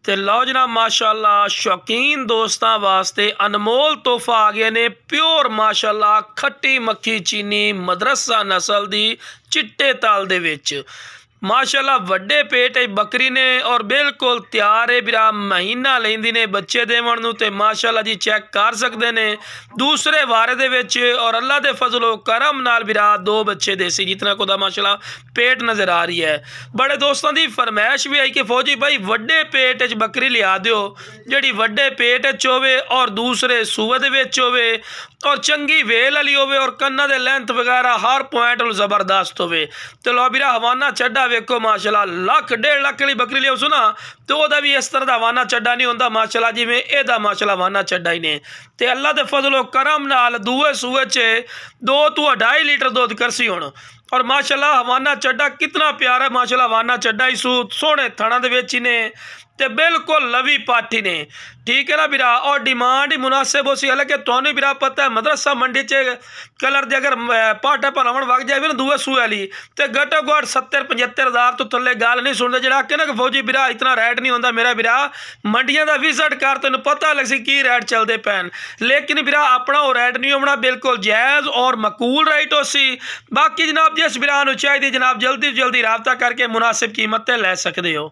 ਤੇ ਲਓ ਜਨਾਬ माशाअल्लाह शौकीन दोस्तों वास्ते अनमोल तोहफा आ गए ने प्योर माशाअल्लाह खट्टी मक्खी चीनी मदरसा नस्ल दी चिट्टे ताल दे विच माशाअल्लाह वड्डे पेट बकरी ने और बिल्कुल तैयार है बिरा महीना लेंदी ने बच्चे देवन नूं ते माशाअल्लाह जी चेक कर सकते ने दूसरे वारे दे विच और अल्लाह दे फजलो करम नाल बिरा 2 बच्चे देसी जितना को दा माशाअल्लाह पेट नज़र आ रही है। बड़े दोस्तों की फरमाइश भी आई कि फौजी भाई वड्डे पेट च बकरी लिया दिओ जिहड़ी वड्डे पेट च होवे और दूसरे सूए दे विच होवे और चंगी वेल वाली होवे और कन्ना दे लेंथ वगैरह हर पॉइंट जबरदस्त होवे। तो लो बिरा हवाना चड्डा वेखो माशाअल्लाह लाख 1.5 लाख वाली बकरी लिया सुना तो वह भी इस तरह का हवाना चड्डा नहीं होंदा माशाअल्लाह जिवें एदा माशाअल्लाह हवाना चड्डा ही ने। ते अल्लाह दे फजलो करम नाल दूए सूए च 2 तो 2.5 लीटर दूध करसी हुण और माशाअल्लाह हवाना चड्डा कितना प्यारा माशाअल्लाह हवाना चड्डा ही सोहने थणा दे विच ही ने ते बिल्कुल लवी पाठी ने ठीक है ना बिरा और डिमांड ही मुनासिब हो सी। हालांकि तुहानूं बिरा पता है मदरसा मंडी च कलर दे अगर पाठा भरावन वग जाए ना दूए सूए वाली तो घट्टो घट 70-75 हज़ार तो थल्ले गल नहीं सुनते जिहड़ा आखे ना कि फौजी बिरा इतना रेट नहीं होंदा मेरा बिरा मंडियां दा विजिट कर तैनूं पता लग सी की रेट चलते पैन लेकिन बिरा अपना वो रेट नहीं होना बिल्कुल जायज़ और मकूल रेट हो सी। बाकी जनाब जिस बिरा नूं चाहिए जनाब जल्दी राबता करके मुनासिब कीमत ते लै सकदे हो।